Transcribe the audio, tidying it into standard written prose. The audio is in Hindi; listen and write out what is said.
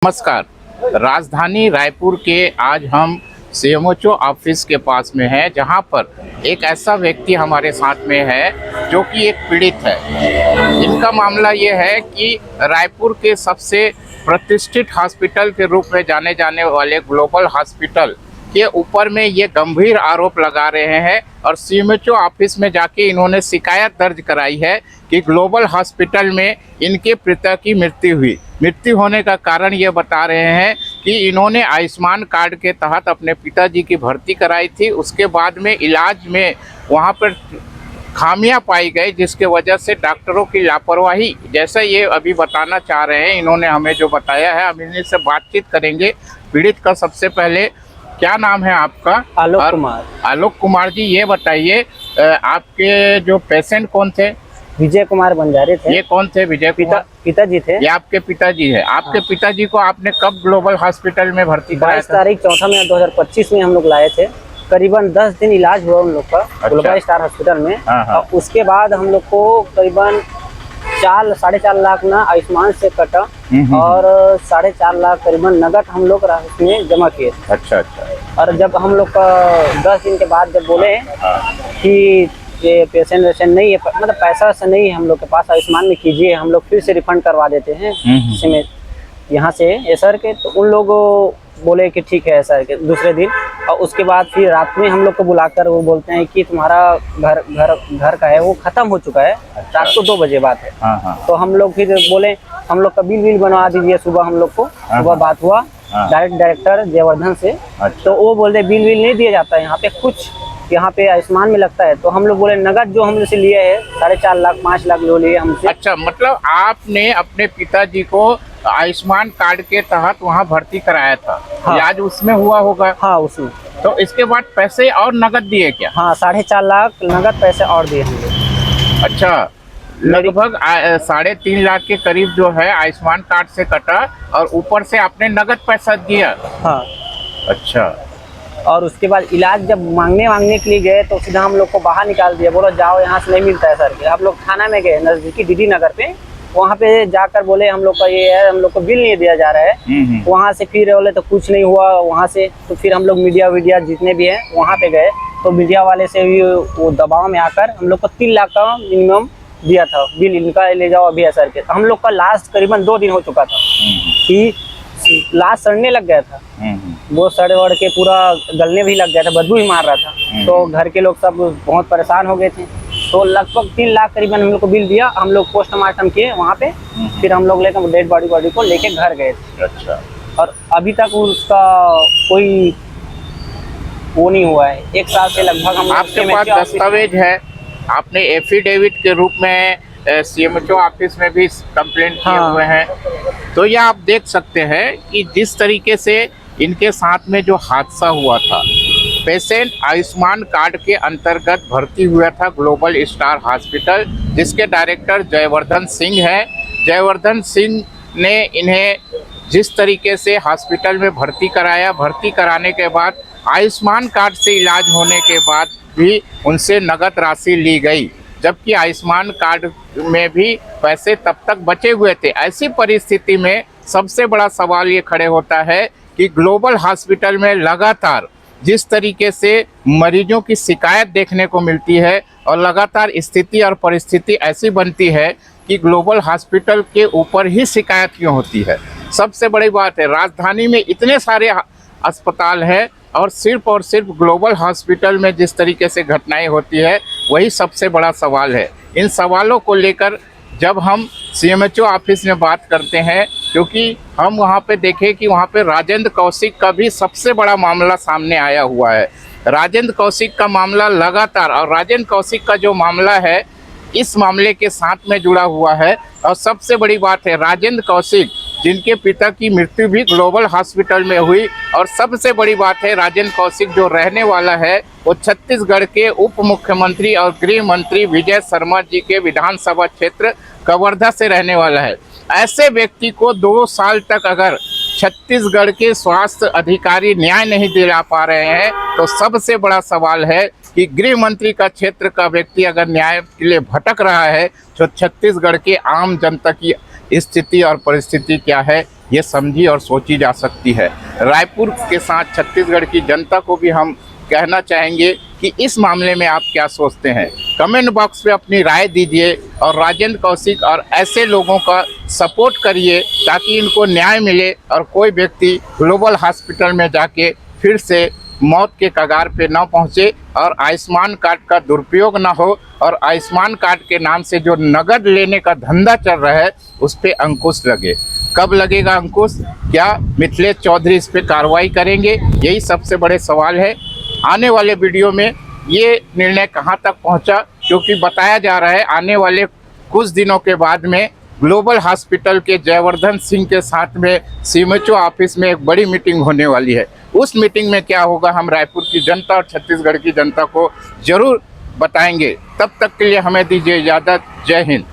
नमस्कार। राजधानी रायपुर के आज हम सीएमओ ऑफिस के पास में हैं, जहां पर एक ऐसा व्यक्ति हमारे साथ में है जो कि एक पीड़ित है। इनका मामला ये है कि रायपुर के सबसे प्रतिष्ठित हॉस्पिटल के रूप में जाने जाने वाले ग्लोबल हॉस्पिटल के ऊपर में ये गंभीर आरोप लगा रहे हैं और सीएमओ ऑफिस में जाके इन्होंने शिकायत दर्ज कराई है कि ग्लोबल हॉस्पिटल में इनके पिता की मृत्यु होने का कारण ये बता रहे हैं कि इन्होंने आयुष्मान कार्ड के तहत अपने पिताजी की भर्ती कराई थी। उसके बाद में इलाज में वहाँ पर खामियां पाई गई, जिसके वजह से डॉक्टरों की लापरवाही, जैसा ये अभी बताना चाह रहे हैं, इन्होंने हमें जो बताया है। हम इनसे बातचीत करेंगे। पीड़ित का सबसे पहले क्या नाम है आपका? आलोक कुमार। आलोक कुमार जी, ये बताइए आपके जो पेशेंट कौन थे? विजय कुमार बंजारे थे। ये कौन थे? विजय कुमार पिताजी थे। ये आपके पिताजी है। आपके पिताजी को आपने कब ग्लोबल हॉस्पिटल में भर्ती कराया? 22 तारीख 4 महीना 2025 में हम लोग लाए थे। करीबन 10 दिन इलाज हुआ उन लोग का ग्लोबल स्टार हॉस्पिटल में। और उसके बाद हम लोग को करीबन 4-4.5 लाख ना आयुष्मान से कटा और 4.5 लाख करीबन नगद हम लोग उसमें जमा किए। अच्छा। और जब हम लोग का 10 दिन के बाद जब बोले कि ये पेशेंट वेशेंट नहीं है, मतलब पैसा से नहीं है हम लोग के पास, आयुष्मान में कीजिए, हम लोग फिर से रिफंड करवा देते हैं इसमें यहाँ से एसआर के। तो उन लोगों बोले कि ठीक है एसआर के दूसरे दिन। और उसके बाद फिर रात में हम लोग को बुलाकर वो बोलते हैं कि तुम्हारा घर का है वो ख़त्म हो चुका है। रात को 2 बजे बात है। तो हम लोग फिर बोले हम लोग का बिल बनवा दीजिए। सुबह हम लोग को सुबह बात हुआ डायरेक्टर जयवर्धन से। तो वो बोलते बिल नहीं दिया जाता है यहाँ पे, कुछ यहाँ पे आयुष्मान में लगता है। तो हम लोग बोले नगद जो हमसे लिए है 4.5 लाख 5 लाख जो लिए हमसे। अच्छा, मतलब आपने अपने पिताजी को आयुष्मान कार्ड के तहत वहाँ भर्ती कराया था। हाँ। इलाज उसमें हुआ होगा। हाँ उसमें। तो इसके बाद पैसे और नगद दिए क्या? हाँ 4.5 लाख नगद पैसे और दिए हम लोग। अच्छा, लगभग 3.5 लाख के करीब जो है आयुष्मान कार्ड से कटा और ऊपर से आपने नगद पैसा दिया। हाँ। अच्छा। और उसके बाद इलाज जब मांगने के लिए गए तो सीधा हम लोग को बाहर निकाल दिया। बोलो जाओ यहाँ से नहीं मिलता है सर के। हम लोग थाना में गए नजदीकी डीडी नगर पे। वहाँ पे जाकर बोले हम लोग का ये है, हम लोग को बिल नहीं दिया जा रहा है। वहाँ से फिर बोले तो कुछ नहीं हुआ वहाँ से। तो फिर हम लोग मीडिया जितने भी हैं वहाँ पे गए। तो मीडिया वाले से भी वो दबाव में आकर हम लोग को 3 लाख का मिनिमम दिया था बिल, इनका ले जाओ अभी है सर के। तो हम लोग का लास्ट करीबन 2 दिन हो चुका था कि लास्ट सड़ने लग गया था। वो सड़ वड़ के पूरा गलने भी लग गया था, बदबू ही मार रहा था। तो घर के लोग सब बहुत परेशान हो गए थे। तो लगभग 3 लाख करीबन हम लोग को बिल दिया। हम लोग पोस्टमार्टम किए वहाँ पे। फिर हम लोग लेकर डेड बॉडी को लेके घर गए थे। अच्छा। और अभी तक उसका कोई वो नहीं हुआ है। 1 साल से लगभग हम आपके पास दस्तावेज है? आपने एफिडेविट के रूप में सीएमओ ऑफिस में भी कंप्लेंट किए हुए हैं। तो यह आप देख सकते हैं कि जिस तरीके से इनके साथ में जो हादसा हुआ था, पेशेंट आयुष्मान कार्ड के अंतर्गत भर्ती हुआ था ग्लोबल स्टार हॉस्पिटल, जिसके डायरेक्टर जयवर्धन सिंह हैं। जयवर्धन सिंह ने इन्हें जिस तरीके से हॉस्पिटल में भर्ती कराया, भर्ती कराने के बाद आयुष्मान कार्ड से इलाज होने के बाद भी उनसे नगद राशि ली गई, जबकि आयुष्मान कार्ड में भी पैसे तब तक बचे हुए थे। ऐसी परिस्थिति में सबसे बड़ा सवाल ये खड़े होता है कि ग्लोबल हॉस्पिटल में लगातार जिस तरीके से मरीजों की शिकायत देखने को मिलती है और लगातार स्थिति और परिस्थिति ऐसी बनती है कि ग्लोबल हॉस्पिटल के ऊपर ही शिकायत क्यों होती है। सबसे बड़ी बात है, राजधानी में इतने सारे अस्पताल हैं और सिर्फ ग्लोबल हॉस्पिटल में जिस तरीके से घटनाएं होती है वही सबसे बड़ा सवाल है। इन सवालों को लेकर जब हम सीएमओ ऑफिस में बात करते हैं, क्योंकि हम वहाँ पे देखें कि वहाँ पे राजेंद्र कौशिक का भी सबसे बड़ा मामला सामने आया हुआ है। राजेंद्र कौशिक का मामला लगातार, और राजेंद्र कौशिक का जो मामला है इस मामले के साथ में जुड़ा हुआ है। और सबसे बड़ी बात है, राजेंद्र कौशिक जिनके पिता की मृत्यु भी ग्लोबल हॉस्पिटल में हुई। और सबसे बड़ी बात है, राजेंद्र कौशिक जो रहने वाला है वो छत्तीसगढ़ के उप मुख्यमंत्री और गृह मंत्री विजय शर्मा जी के विधानसभा क्षेत्र कवर्धा से रहने वाला है। ऐसे व्यक्ति को 2 साल तक अगर छत्तीसगढ़ के स्वास्थ्य अधिकारी न्याय नहीं दिला पा रहे हैं तो सबसे बड़ा सवाल है कि गृह मंत्री का क्षेत्र का व्यक्ति अगर न्याय के लिए भटक रहा है तो छत्तीसगढ़ के आम जनता की स्थिति और परिस्थिति क्या है, ये समझी और सोची जा सकती है। रायपुर के साथ छत्तीसगढ़ की जनता को भी हम कहना चाहेंगे कि इस मामले में आप क्या सोचते हैं। कमेंट बॉक्स में अपनी राय दीजिए और राजेंद्र कौशिक और ऐसे लोगों का सपोर्ट करिए ताकि इनको न्याय मिले और कोई व्यक्ति ग्लोबल हॉस्पिटल में जाके फिर से मौत के कगार पे न पहुंचे और आयुष्मान कार्ड का दुरुपयोग ना हो और आयुष्मान कार्ड के नाम से जो नगद लेने का धंधा चल रहा है उस पर अंकुश लगे। कब लगेगा अंकुश? क्या मिथिलेश चौधरी इस पर कार्रवाई करेंगे? यही सबसे बड़े सवाल है। आने वाले वीडियो में ये निर्णय कहाँ तक पहुँचा, क्योंकि बताया जा रहा है आने वाले कुछ दिनों के बाद में ग्लोबल हॉस्पिटल के जयवर्धन सिंह के साथ में सीएमएचओ ऑफिस में एक बड़ी मीटिंग होने वाली है। उस मीटिंग में क्या होगा हम रायपुर की जनता और छत्तीसगढ़ की जनता को जरूर बताएंगे। तब तक के लिए हमें दीजिए इजाज़त। जय हिंद।